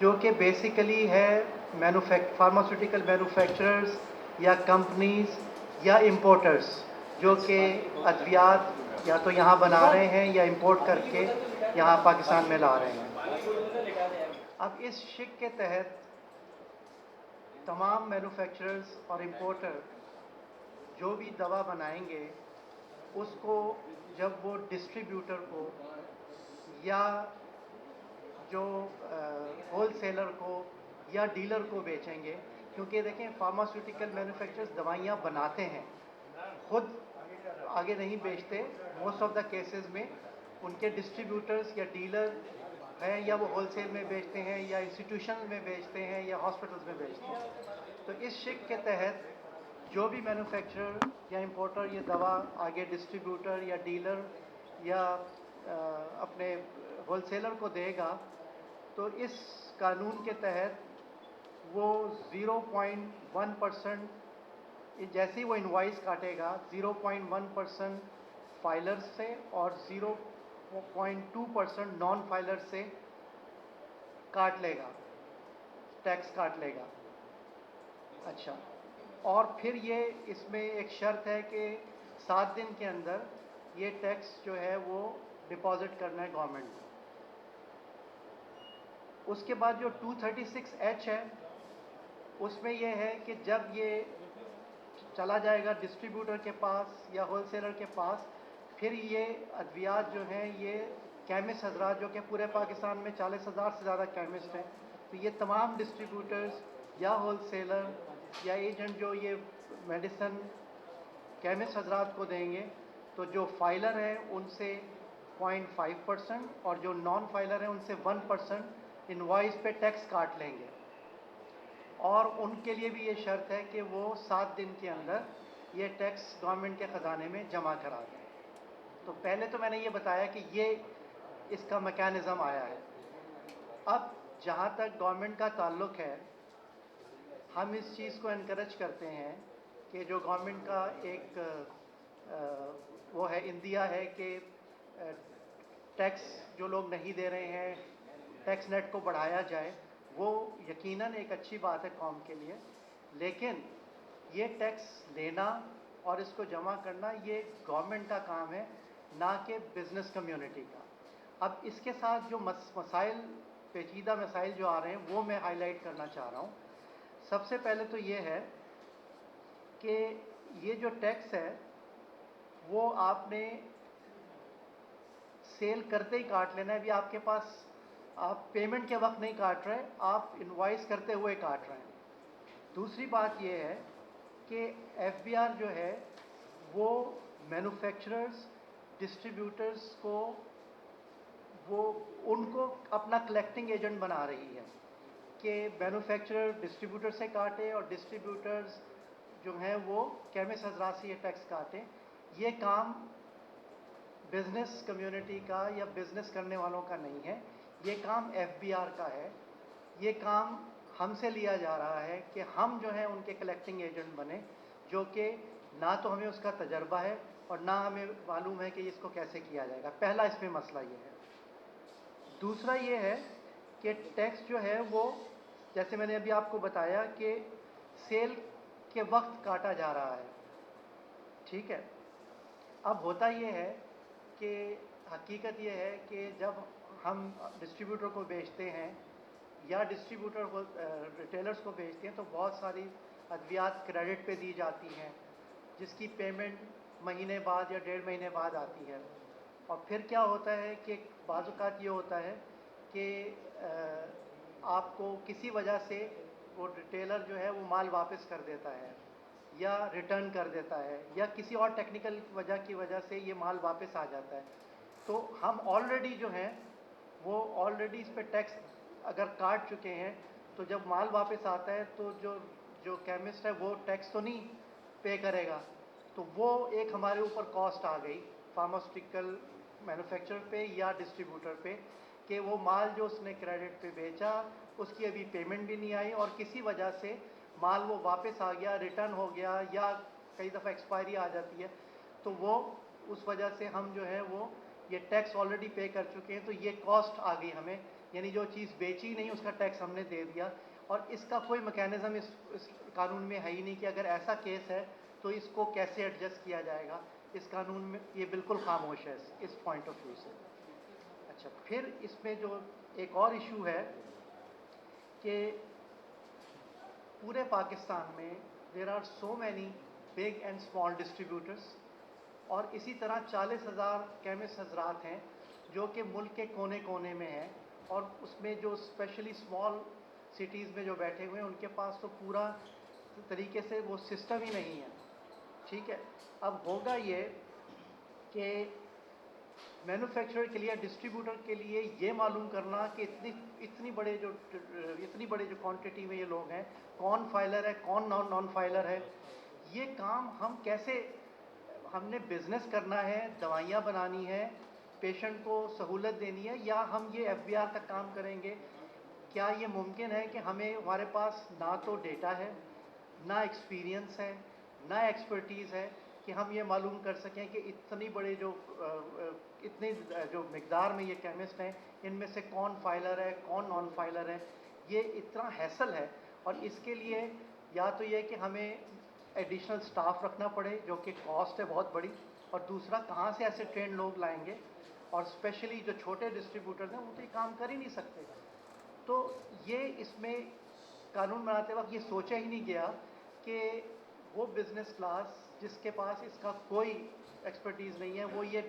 جو کہ بیسیکلی ہے فارماسیوٹیکل مینوفیکچررز یا کمپنیز یا امپورٹرز جو کہ ادویات یا تو یہاں بنا رہے ہیں یا امپورٹ کر کے یہاں پاکستان میں لا رہے ہیں۔ اب اس شک کے تحت تمام مینوفیکچررز اور امپورٹر جو بھی دوا بنائیں گے اس کو جب وہ ڈسٹریبیوٹر کو یا جو ہول سیلر کو یا ڈیلر کو بیچیں گے، کیونکہ دیکھیں فارماسیوٹیکل مینوفیکچررز دوائیاں بناتے ہیں، خود آگے نہیں بیچتے۔ موسٹ آف دا کیسز میں ان کے ڈسٹریبیوٹرز یا ڈیلر ہیں، یا وہ ہول سیل میں بیچتے ہیں یا انسٹیٹیوشن میں بیچتے ہیں یا ہاسپٹلز میں بیچتے ہیں۔ تو اس شک کے تحت جو بھی مینوفیکچرر یا امپورٹر یہ دوا آگے ڈسٹریبیوٹر یا ڈیلر یا اپنے ہول سیلر کو دے گا، تو اس قانون کے تحت وہ 0.1% جیسے ہی وہ انوائس کاٹے گا 0.1% فائلر سے اور 0.2% نان فائلر سے کاٹ لے گا، ٹیکس کاٹ لے گا۔ اچھا، اور پھر یہ اس میں ایک شرط ہے کہ 7 دن کے اندر یہ ٹیکس جو ہے وہ ڈپازٹ کرنا ہے گورنمنٹ کو۔ اس کے بعد جو 236H ہے اس میں یہ ہے کہ جب یہ چلا جائے گا ڈسٹریبیوٹر کے پاس یا ہول سیلر کے پاس، پھر یہ ادویات جو ہیں یہ کیمسٹ حضرات جو کہ پورے پاکستان میں 40,000 سے زیادہ کیمسٹ ہیں، تو یہ تمام ڈسٹریبیوٹرز یا ہول سیلر یا ایجنٹ جو یہ میڈیسن کیمسٹ حضرات کو دیں گے، تو جو فائلر ہیں ان سے 0.5% اور جو نان فائلر ہیں ان سے 1% انوائس پہ ٹیکس کاٹ لیں گے۔ اور ان کے لیے بھی یہ شرط ہے کہ وہ 7 دن کے اندر یہ ٹیکس گورنمنٹ کے خزانے میں جمع کرا دیں۔ تو پہلے تو میں نے یہ بتایا کہ یہ اس کا میکانزم آیا ہے۔ اب جہاں تک گورنمنٹ کا تعلق ہے، ہم اس چیز کو انکریج کرتے ہیں کہ جو گورنمنٹ کا ایک وہ ہے اندیا ہے کہ ٹیکس جو لوگ نہیں دے رہے ہیں ٹیکس نیٹ کو بڑھایا جائے، وہ یقیناً ایک اچھی بات ہے قوم کے لیے، لیکن یہ ٹیکس لینا اور اس کو جمع کرنا یہ گورنمنٹ کا کام ہے، نہ کہ بزنس کمیونٹی کا۔ اب اس کے ساتھ جو مسائل پیچیدہ مسائل جو آ رہے ہیں وہ میں ہائی لائٹ کرنا چاہ رہا ہوں۔ سب سے پہلے تو یہ ہے کہ یہ جو ٹیکس ہے وہ آپ نے سیل کرتے ہی کاٹ لینا ہے۔ ابھی آپ کے پاس آپ پیمنٹ کے وقت نہیں کاٹ رہے، آپ انوائس کرتے ہوئے کاٹ رہے ہیں۔ دوسری بات یہ ہے کہ ایف بی آر جو ہے وہ مینوفیکچررز ڈسٹریبیوٹرز کو ان کو اپنا کلیکٹنگ ایجنٹ بنا رہی ہے کہ مینوفیکچرر ڈسٹریبیوٹر سے کاٹے اور ڈسٹریبیوٹرز جو ہیں وہ کیمسٹ حضرات سے یہ ٹیکس کاٹیں۔ یہ کام بزنس کمیونٹی کا یا بزنس کرنے والوں کا نہیں ہے، یہ کام ایف بی آر کا ہے۔ یہ کام ہم سے لیا جا رہا ہے کہ ہم جو ہیں ان کے کلیکٹنگ ایجنٹ بنے، جو کہ نہ تو ہمیں اس کا تجربہ ہے اور نہ ہمیں معلوم ہے کہ اس کو کیسے کیا جائے گا۔ پہلا اس میں مسئلہ یہ ہے۔ دوسرا یہ ہے کہ ٹیکس جو ہے وہ جیسے میں نے ابھی آپ کو بتایا کہ سیل کے وقت کاٹا جا رہا ہے، ٹھیک ہے۔ اب ہوتا یہ ہے کہ حقیقت یہ ہے کہ جب ہم ڈسٹریبیوٹر کو بیچتے ہیں یا ڈسٹریبیوٹر کو ریٹیلرز کو بیچتے ہیں تو بہت ساری ادویات کریڈٹ پہ دی جاتی ہیں جس کی پیمنٹ مہینے بعد یا 1.5 مہینے بعد آتی ہے۔ اور پھر کیا ہوتا ہے کہ بعض اوقات یہ ہوتا ہے کہ آپ کو کسی وجہ سے وہ ریٹیلر جو ہے وہ مال واپس کر دیتا ہے یا ریٹرن کر دیتا ہے یا کسی اور ٹیکنیکل وجہ کی وجہ سے یہ مال واپس آ جاتا ہے، تو ہم آلریڈی جو ہیں وہ آلریڈی اس پہ ٹیکس اگر کاٹ چکے ہیں، تو جب مال واپس آتا ہے تو جو کیمسٹ ہے وہ ٹیکس تو نہیں پے کرے گا، تو وہ ایک ہمارے اوپر کاسٹ آ گئی فارماسیوٹیکل مینوفیکچرر پہ یا ڈسٹریبیوٹر پہ کہ وہ مال جو اس نے کریڈٹ پہ بیچا اس کی ابھی پیمنٹ بھی نہیں آئی اور کسی وجہ سے مال وہ واپس آ گیا، ریٹرن ہو گیا یا کئی دفعہ ایکسپائری آ جاتی ہے، تو وہ اس وجہ سے ہم جو ہے وہ یہ ٹیکس آلریڈی پے کر چکے ہیں، تو یہ کاسٹ آ گئی ہمیں यानी जो चीज़ बेची नहीं उसका टैक्स हमने दे दिया, और इसका कोई मैकेनिज़्म इस कानून में है ही नहीं कि अगर ऐसा केस है तो इसको कैसे एडजस्ट किया जाएगा। इस कानून में ये बिल्कुल खामोश है इस पॉइंट ऑफ व्यू से। अच्छा, फिर इसमें जो एक और इशू है कि पूरे पाकिस्तान में there are so many big and small distributors, और इसी तरह 40,000 केमिस्ट हजरात हैं जो कि मुल्क के कोने कोने में हैं, और उसमें जो स्पेशली स्मॉल सिटीज़ में जो बैठे हुए हैं उनके पास तो पूरा तरीके से वो सिस्टम ही नहीं है। ठीक है, अब होगा ये कि मैन्युफैक्चरर के लिए, डिस्ट्रीब्यूटर के लिए ये मालूम करना कि इतनी बड़े जो क्वांटिटी में ये लोग हैं, कौन फाइलर है कौन नॉन फाइलर है, ये काम हम कैसे, हमने बिज़नेस करना है, दवाइयाँ बनानी है, पेशेंट को सहूलत देनी है, या हम ये FBR का काम करेंगे। क्या ये मुमकिन है कि हमारे पास ना तो डेटा है, ना एक्सपीरियंस है, ना एक्सपर्टीज़ है कि हम ये मालूम कर सकें कि इतनी जो मिकदार में ये केमिस्ट हैं इनमें से कौन फाइलर है कौन नॉन फाइलर है। ये इतना हैसल है, और इसके लिए या तो ये कि हमें एडिशनल स्टाफ रखना पड़े जो कि कॉस्ट है बहुत बड़ी, और दूसरा कहाँ से ऐसे ट्रेंड लोग लाएंगे, और स्पेशली जो छोटे डिस्ट्रीब्यूटर्स हैं वो तो ये काम कर ही नहीं सकते। तो ये इसमें कानून बनाते वक्त ये सोचा ही नहीं गया कि वो बिज़नेस क्लास जिसके पास इसका कोई एक्सपर्टीज़ नहीं है, वो ये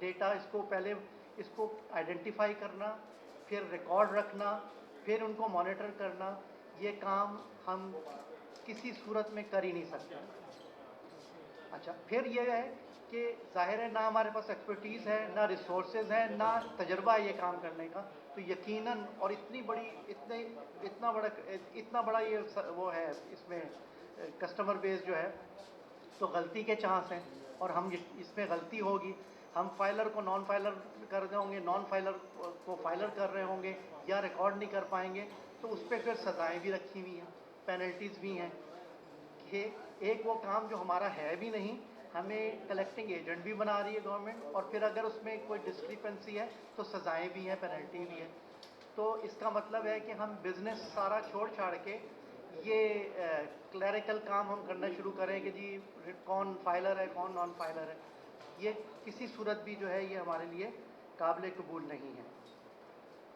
डेटा पहले इसको आइडेंटिफाई करना, फिर रिकॉर्ड रखना, फिर उनको मॉनिटर करना, ये काम हम किसी सूरत में कर ही नहीं सकते। अच्छा, फिर ये है कि ज़ाहिर है ना हमारे पास एक्सपर्टीज़ है, ना रिसोर्सेज है, ना तजर्बा है ये काम करने का, तो यकीनन, और इतना बड़ा ये वो है इसमें कस्टमर बेस जो है, तो गलती के चांस हैं, और हम इसमें गलती होगी, हम फाइलर को नॉन फाइलर कर रहे होंगे, नॉन फाइलर को फाइलर कर रहे होंगे, या रिकॉर्ड नहीं कर पाएंगे, तो उस पर फिर सज़ाएँ भी रखी हुई हैं, पेनल्टीज़ भी हैं कि एक वो काम जो हमारा है भी नहीं, हमें कलेक्टिंग एजेंट भी बना रही है गवर्नमेंट, और फिर अगर उसमें कोई डिस्क्रिपेंसी है तो सज़ाएँ भी हैं, पेनल्टी भी है। तो इसका मतलब है कि हम बिज़नेस सारा छोड़ छाड़ के ये क्लरिकल काम हम करना शुरू करें कि जी कौन फाइलर है कौन नॉन फाइलर है, ये किसी सूरत भी जो है ये हमारे लिए काबिल कबूल नहीं है।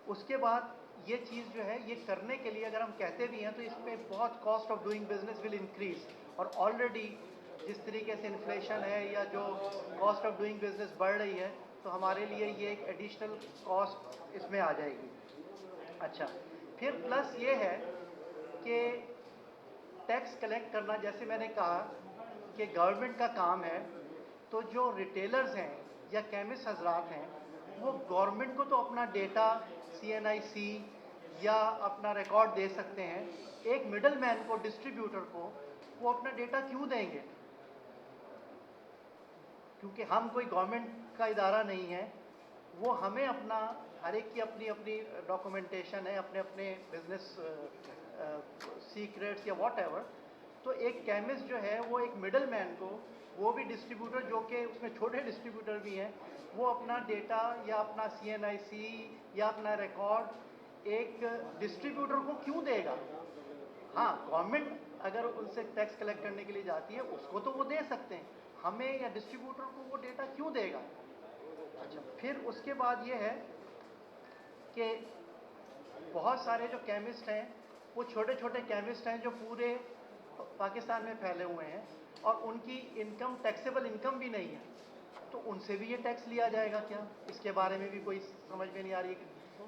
उसके बाद ये चीज़ जो है ये करने के लिए अगर हम कहते भी हैं तो इसमें बहुत cost of doing business will increase, और ऑलरेडी जिस तरीके से इन्फ्लेशन है या जो कॉस्ट ऑफ डूइंग बिजनेस बढ़ रही है, तो हमारे लिए ये एक एडिशनल कॉस्ट इसमें आ जाएगी। अच्छा, फिर प्लस ये है कि टैक्स कलेक्ट करना, जैसे मैंने कहा कि गवर्नमेंट का काम है, तो जो रिटेलर्स हैं या केमिस्ट हजरात हैं वो गवर्नमेंट को तो अपना डेटा CNIC या अपना रिकॉर्ड दे सकते हैं, एक मिडल मैन को, डिस्ट्रीब्यूटर को, वो अपना डेटा क्यों देंगे? क्योंकि हम कोई गवर्नमेंट का इदारा नहीं है, वो हमें अपना, हर एक की अपनी अपनी डॉक्यूमेंटेशन है, अपने अपने बिजनेस सीक्रेट्स या वॉट एवर। तो एक केमिस्ट जो है वो एक मिडल मैन को, वो भी डिस्ट्रीब्यूटर जो कि उसमें छोटे डिस्ट्रीब्यूटर भी हैं, वो अपना डेटा या अपना CNIC या अपना रिकॉर्ड एक डिस्ट्रीब्यूटर को क्यों देगा? हाँ, गवर्नमेंट अगर उनसे टैक्स कलेक्ट करने के लिए जाती है उसको तो वो दे सकते हैं, हमें या डिस्ट्रीब्यूटर को वो डेटा क्यों देगा? अच्छा, फिर उसके बाद ये है कि बहुत सारे जो केमिस्ट हैं वो छोटे छोटे केमिस्ट हैं जो पूरे पाकिस्तान में फैले हुए हैं, और उनकी इनकम टैक्सेबल इनकम भी नहीं है, तो उनसे भी ये टैक्स लिया जाएगा क्या? इसके बारे में भी कोई समझ में नहीं आ रही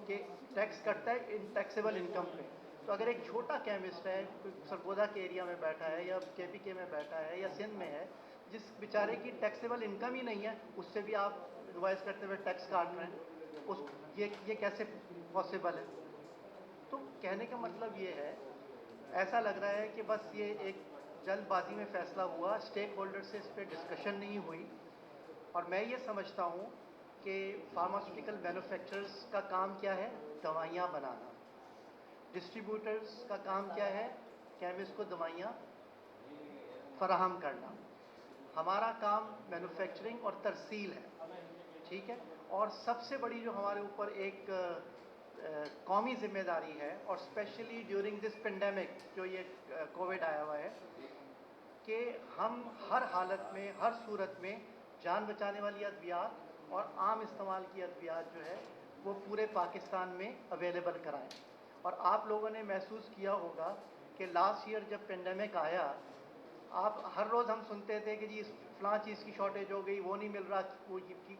कि टैक्स कटता है इन टैक्सेबल इनकम पे। तो अगर एक छोटा केमिस्ट है, सरगोदा के एरिया में बैठा है या KPK में बैठा है या सिंध में है, जिस बेचारे की टैक्सेबल इनकम ही नहीं है, उससे भी आप रिवाइज करते हुए टैक्स काट रहे हैं, ये कैसे पॉसिबल है? तो कहने का मतलब ये है, ऐसा लग रहा है कि बस ये एक जल्दबाजी में फ़ैसला हुआ, स्टेक होल्डर से इस पर डिस्कशन नहीं हुई। और मैं ये समझता हूँ कि फार्मास्यूटिकल मैन्युफैक्चरर्स का काम क्या है? दवाइयाँ बनाना। डिस्ट्रीब्यूटर्स का काम क्या है? केमिस्ट को दवाइयाँ फराहम करना। हमारा काम मैन्युफैक्चरिंग और तरसील है, ठीक है। और सबसे बड़ी जो हमारे ऊपर एक कौमी जिम्मेदारी है, और स्पेशली ड्यूरिंग दिस पेंडेमिक जो ये कोविड आया हुआ है, कि हम हर हालत में, हर सूरत में जान बचाने वाली अद्वियात और आम इस्तेमाल की अद्वियात जो है वो पूरे पाकिस्तान में अवेलेबल कराएं। और आप लोगों ने महसूस किया होगा कि लास्ट ईयर जब पेंडेमिक आया, आप हर रोज़ हम सुनते थे कि जी फ़लाँ चीज़ की शॉर्टेज हो गई, वो नहीं मिल रहा, वो की।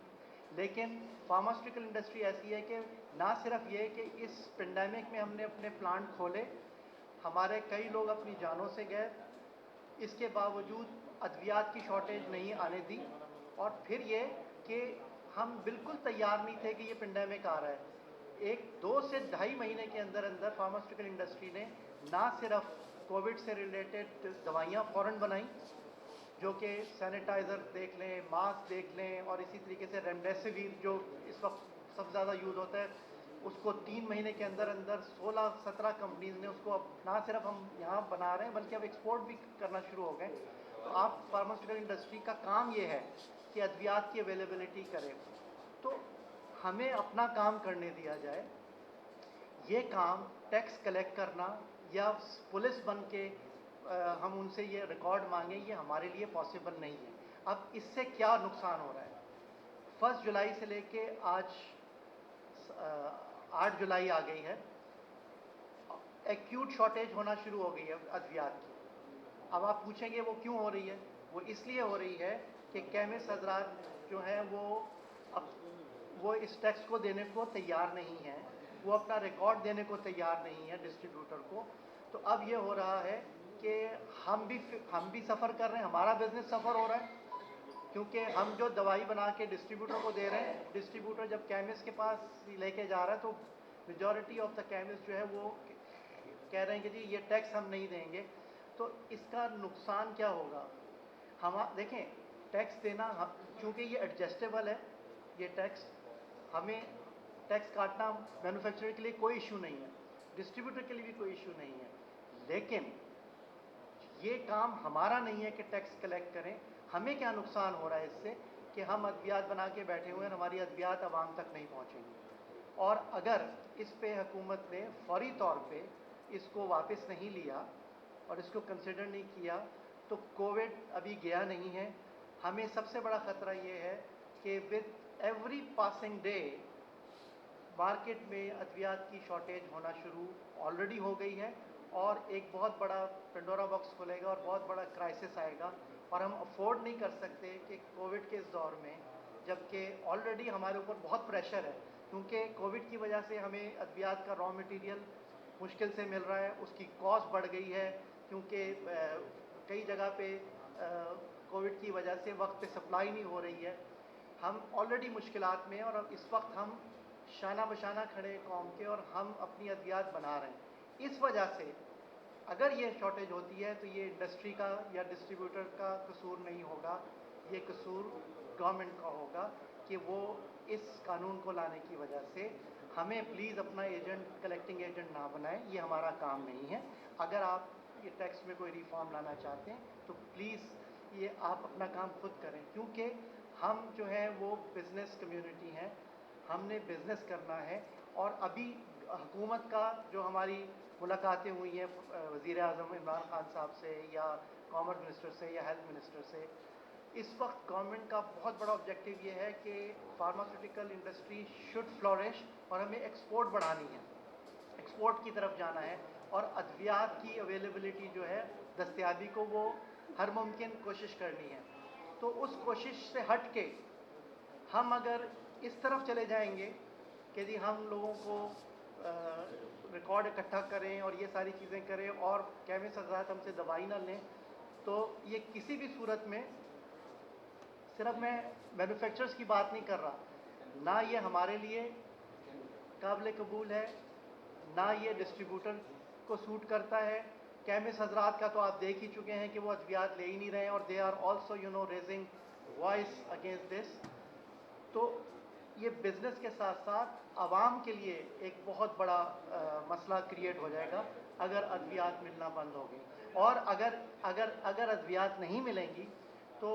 लेकिन फार्मास्यूटिकल इंडस्ट्री ऐसी है कि ना सिर्फ ये कि इस पेंडेमिक में हमने अपने प्लांट खोले, हमारे कई लोग अपनी जानों से गए, इसके बावजूद अद्वियात की शॉर्टेज नहीं आने दी। और फिर ये कि हम बिल्कुल तैयार नहीं थे कि ये पेंडेमिक आ रहा है। 2 से ढाई महीने के अंदर अंदर फार्मास्यूटिकल इंडस्ट्री ने ना सिर्फ कोविड से रिलेटेड दवाइयाँ फ़ौरन बनाई, जो कि सैनिटाइज़र देख लें, मास्क देख लें, और इसी तरीके से रेमडेसिविर जो इस वक्त सबसे ज़्यादा यूज़ होता है, उसको 3 महीने के अंदर अंदर 16-17 कंपनीज़ ने उसको अब ना सिर्फ हम यहाँ बना रहे हैं बल्कि अब एक्सपोर्ट भी करना शुरू हो गए। तो आप फार्मास्यूटिकल इंडस्ट्री का काम ये है कि अद्वियात की अवेलेबिलिटी करे। तो हमें अपना काम करने दिया जाए। ये काम टैक्स कलेक्ट करना या पुलिस बन के हम उनसे ये रिकॉर्ड मांगें, ये हमारे लिए पॉसिबल नहीं है। अब इससे क्या नुकसान हो रहा है? 1 जुलाई से लेके आज 8 जुलाई आ गई है, एक्यूट शॉर्टेज होना शुरू हो गई है अद्वियात की। अब आप पूछेंगे वो क्यों हो रही है? वो इसलिए हो रही है कि केमिस्ट हजरात जो हैं वो इस टैक्स को देने को तैयार नहीं हैं, वो अपना रिकॉर्ड देने को तैयार नहीं है डिस्ट्रीब्यूटर को। तो अब ये हो रहा है कि हम भी सफ़र कर रहे हैं, हमारा बिजनेस सफ़र हो रहा है, क्योंकि हम जो दवाई बना के डिस्ट्रीब्यूटर को दे रहे हैं, डिस्ट्रीब्यूटर जब केमिस्ट के पास लेके जा रहा है तो मेजॉरिटी ऑफ द केमिस्ट जो है वो कह रहे हैं कि जी ये टैक्स हम नहीं देंगे। तो इसका नुकसान क्या होगा? हम देखें, टैक्स देना चूँकि ये एडजस्टेबल है, ये टैक्स हमें टैक्स काटना मैन्युफैक्चरर के लिए कोई इशू नहीं है, डिस्ट्रीब्यूटर के लिए भी कोई इशू नहीं है। लेकिन ये काम हमारा नहीं है कि टैक्स कलेक्ट करें। हमें क्या नुकसान हो रहा है इससे कि हम अद्वियात बना के बैठे हुए हैं, हमारी अद्वियात आवाम तक नहीं पहुँचेंगी। और अगर इस पे हुकूमत ने फौरी तौर पे इसको वापस नहीं लिया और इसको कंसिडर नहीं किया तो कोविड अभी गया नहीं है। हमें सबसे बड़ा ख़तरा ये है कि with every passing day market में अद्वियात की शॉर्टेज होना शुरू ऑलरेडी हो गई है, और एक बहुत बड़ा पेंडोरा बॉक्स खुलेगा और बहुत बड़ा क्राइसिस आएगा। और हम अफोर्ड नहीं कर सकते कि कोविड के इस दौर में, जबकि ऑलरेडी हमारे ऊपर बहुत प्रेशर है, क्योंकि कोविड की वजह से हमें अद्वियात का रॉ मटेरियल मुश्किल से मिल रहा है, उसकी कॉस्ट बढ़ गई है, क्योंकि कई जगह पे कोविड की वजह से वक्त पे सप्लाई नहीं हो रही है। हम ऑलरेडी मुश्किलात में हैं, और अब इस वक्त हम शाना बशाना खड़े कौम के, और हम अपनी अद्वियात बना रहे हैं। इस वजह से अगर ये शॉर्टेज होती है तो ये इंडस्ट्री का या डिस्ट्रीब्यूटर का कसूर नहीं होगा, ये कसूर गवर्नमेंट का होगा कि वो इस कानून को लाने की वजह से हमें प्लीज़ अपना एजेंट, कलेक्टिंग एजेंट ना बनाएं, ये हमारा काम नहीं है। अगर आप ये टैक्स में कोई रिफॉर्म लाना चाहते हैं तो प्लीज़ ये आप अपना काम खुद करें, क्योंकि हम जो है वो बिज़नेस कम्युनिटी हैं, हमने बिज़नेस करना है। और अभी हुकूमत का जो हमारी मुलाकातें हुई हैं वज़ीर आज़म इमरान खान साहब से या कॉमर्स मिनिस्टर से या हेल्थ मिनिस्टर से, इस वक्त गवर्नमेंट का बहुत बड़ा ऑब्जेक्टिव ये है कि फार्मास्यूटिकल इंडस्ट्री शुड फ्लोरिश, और हमें एक्सपोर्ट बढ़ानी है, एक्सपोर्ट की तरफ जाना है, और अद्वियात की अवेलेबिलिटी जो है, दस्तयाबी को वो हर मुमकिन कोशिश करनी है। तो उस कोशिश से हट के हम अगर इस तरफ चले जाएंगे कि जी हम लोगों को रिकॉर्ड इकट्ठा करें और ये सारी चीज़ें करें और केमिस्ट हज़रात हमसे दवाई ना लें, तो ये किसी भी सूरत में, सिर्फ मैं मैन्युफैक्चरर्स की बात नहीं कर रहा, ना ये हमारे लिए काबिल कबूल है, ना ये डिस्ट्रीब्यूटर को सूट करता है। केमिस्ट हज़रात का तो आप देख ही चुके हैं कि वो अद्वियात ले ही नहीं रहे हैं, और they are also raising voice against this. तो ये बिज़नेस के साथ साथ आवाम के लिए एक बहुत बड़ा मसला क्रिएट हो जाएगा अगर अद्वियात मिलना बंद हो गई। और अगर अद्वियात नहीं मिलेंगी तो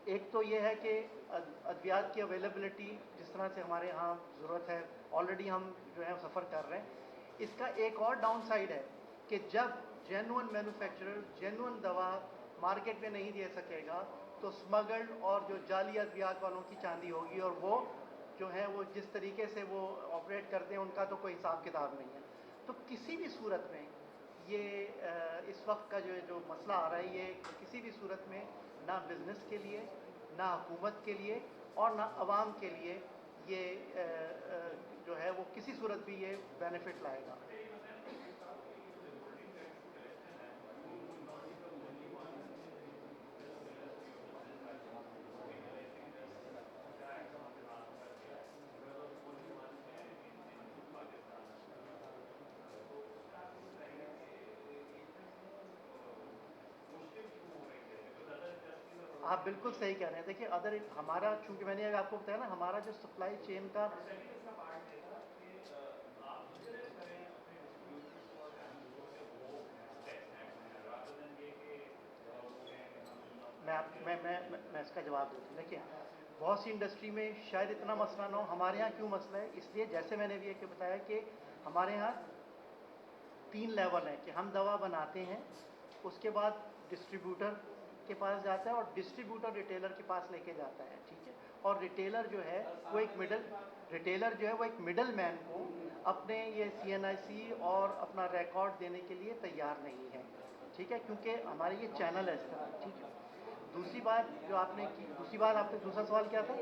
एक तो ये है कि अद्वियात की अवेलेबिलिटी जिस तरह से हमारे यहाँ ज़रूरत है, ऑलरेडी हम जो है सफ़र कर रहे हैं। इसका एक और डाउन साइड है कि जब जेन्युइन मैन्युफैक्चरर जेन्युइन दवा मार्केट में नहीं दे सकेगा तो स्मगल्ड और जो जाली अद्वियात वालों की चांदी होगी, और वो जो है वो जिस तरीके से वो ऑपरेट करते हैं उनका तो कोई हिसाब किताब नहीं है। तो किसी भी सूरत में ये इस वक्त का जो मसला आ रहा है, ये किसी भी सूरत में ना बिज़नेस के लिए, ना हुकूमत के लिए और ना अवाम के लिए ये जो है वो किसी सूरत भी ये बेनिफिट लाएगा। आप बिल्कुल सही कह रहे हैं। देखिए अदर हमारा, चूंकि मैंने अभी आपको बताया ना, हमारा जो सप्लाई चेन का मैं इसका जवाब देता हूँ। देखिए बहुत सी इंडस्ट्री में शायद इतना मसला ना हो, हमारे यहाँ क्यों मसला है, इसलिए जैसे मैंने भी एक बताया कि हमारे यहाँ 3 लेवल हैं कि हम दवा बनाते हैं, उसके बाद डिस्ट्रीब्यूटर के पास जाता है और डिस्ट्रीब्यूटर रिटेलर के पास लेके जाता है, ठीक है। और रिटेलर जो है वो एक मिडल मैन को अपने ये CNIC और अपना रिकॉर्ड देने के लिए तैयार नहीं है, ठीक है, क्योंकि हमारे ये चैनल है इस तरह, ठीक है। दूसरी बात आपने दूसरा सवाल क्या था?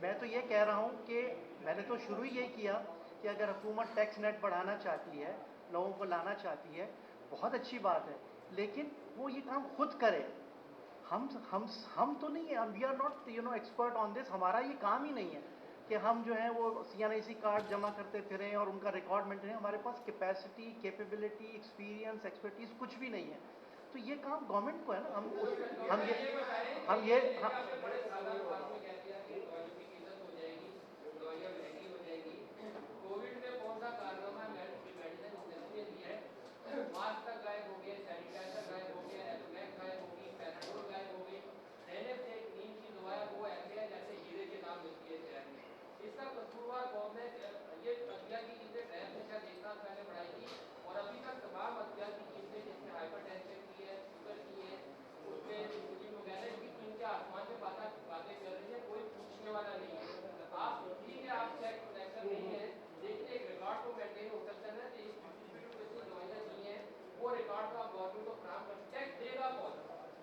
मैं तो ये कह रहा हूँ कि मैंने तो शुरू ही यही किया कि अगर हुकूमत टैक्स नेट बढ़ाना चाहती है, लोगों को लाना चाहती है, बहुत अच्छी बात है, लेकिन वो ये काम खुद करे। हम तो नहीं है, we are not expert on this. हमारा ये काम ही नहीं है कि हम जो है वो CNIC कार्ड जमा करते फिरें और उनका रिकॉर्ड मेंटेन। हमारे पास कैपेसिटी, कैपेबिलिटी, एक्सपीरियंस, एक्सपर्टीज कुछ भी नहीं है। तो ये काम गवर्नमेंट को है ना। हम ये कोविड में कौन सा कारनामा मेडिसिन इंडस्ट्री ने दिया है? मास्क तक गायब हो गया, सैनिटाइजर गायब हो गया, एलोमैक गायब हो गई, पैराडोल गायब हो गई। पहले से एक नीम की दवा है, वो ऐसे है जैसे हीरे के दाम मिलती है शहर में। इसका कसूरवार कौन है? ये अदविया की चीजें ट्रैप में शायद 1 साल पहले बढ़ाई थी, और अभी तक तमाम अदविया की चीजें जिसमें हाइपरटेंशन की है, शुगर की है, उसमें इंसुलिन वगैरह की कीमतें आसमान में बातें कर रही है, कोई पूछने वाला नहीं है। आप ठीक है, आप चेक प्रोटेक्शन नहीं है, लेकिन एक रिकॉर्ड तो मेंटेन हो सकता है ना कि इस डिस्ट्रीब्यूटर को दवाइयाँ दी हैं, वो रिकॉर्ड तो आप गवर्नमेंट को फराहम कर, टैक्स देगा कौन?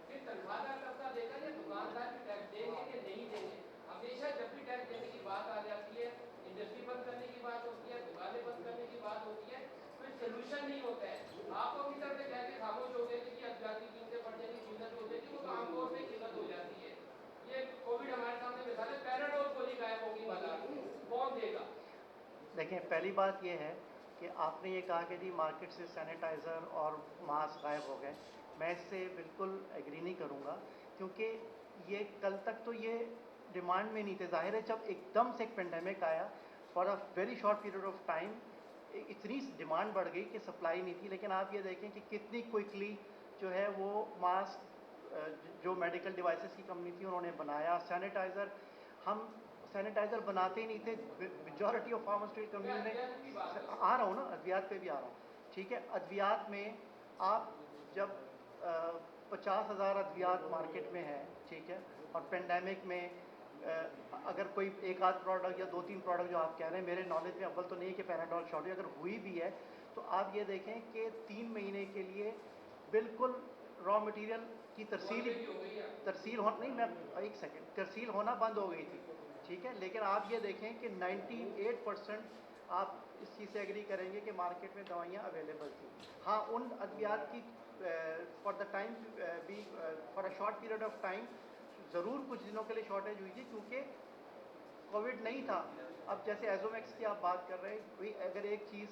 फिर तनख्वाहदार तबका देगा या दुकानदार भी टैक्स देंगे कि नहीं देंगे? हमेशा जब भी टैक्स देने की बात आ जाती है, इंडस्ट्री बंद करने की बात होती है, दुकानें बंद करने की बात होती है, कोई सोल्यूशन नहीं होता है। आप तो किधर से कह के खामोश हो गए कि अदवियाती कीमतें बढ़ जाएंगी, किल्लत हो जाएगी, वो तो आमतौर पर किल्लत हो जाती है। ये कोविड हमारे सामने मिसाल है, पैराडोल गोली गायब होगी बाजार में, कौन देगा? देखिए पहली बात ये है कि आपने ये कहा कि जी मार्केट से सैनिटाइज़र और मास्क गायब हो गए। मैं इससे बिल्कुल एग्री नहीं करूँगा, क्योंकि ये कल तक तो ये डिमांड में नहीं थे। ज़ाहिर है जब एकदम से एक पेंडेमिक आया, for a very short period of time इतनी डिमांड बढ़ गई कि सप्लाई नहीं थी। लेकिन आप ये देखें कि कितनी क्विकली जो है वो मास्क, जो मेडिकल डिवाइसेस की कंपनी थी उन्होंने बनाया। सैनिटाइज़र, हम सैनिटाइज़र बनाते ही नहीं थे, मेजॉरिटी ऑफ फार्मास्यूटिकल कंपनी ने। आ रहा हूँ ना, अद्वियात पे भी आ रहा हूँ, ठीक है। अद्वियात में आप जब 50,000 अद्वियात मार्केट में है, ठीक है, और पेंडेमिक में अगर कोई एक आध प्रोडक्ट या 2-3 प्रोडक्ट जो आप कह रहे हैं, मेरे नॉलेज में अव्वल तो नहीं है कि पैराडोल शॉर्टेज अगर हुई भी है तो आप ये देखें कि 3 महीने के लिए बिल्कुल रॉ मटेरियल की तरसील होना बंद हो गई थी, ठीक है। लेकिन आप ये देखें कि 98% आप इस चीज़ से एग्री करेंगे कि मार्केट में दवाइयाँ अवेलेबल थी। हाँ, उन अद्वियात की फॉर द टाइम भी for a short period of time ज़रूर कुछ दिनों के लिए शॉर्टेज हुई थी, क्योंकि कोविड नहीं था। अब जैसे एजोमैक्स की आप बात कर रहे हैं, कोई अगर एक चीज़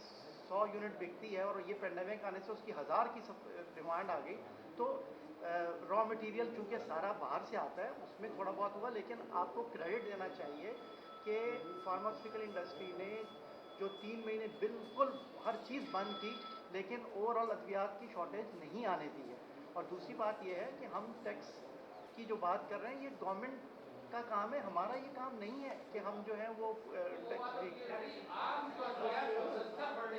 100 यूनिट बिकती है और ये पेंडेमिक आने से उसकी 1000 की डिमांड आ गई, तो रॉ मटेरियल चूँकि सारा बाहर से आता है उसमें थोड़ा बहुत हुआ। लेकिन आपको क्रेडिट देना चाहिए कि फार्मास्यूटिकल इंडस्ट्री ने जो 3 महीने बिल्कुल हर चीज़ बंद थी, लेकिन ओवरऑल अद्वियात की शॉर्टेज नहीं आने दी है। और दूसरी बात यह है कि हम टैक्स की जो बात कर रहे हैं, ये गवर्नमेंट کا کام ہے, ہمارا یہ کام نہیں ہے کہ ہم جو ہے وہ وہ بات تو یہ ہے کہ عام کا جو ہے وہ سستا پڑنے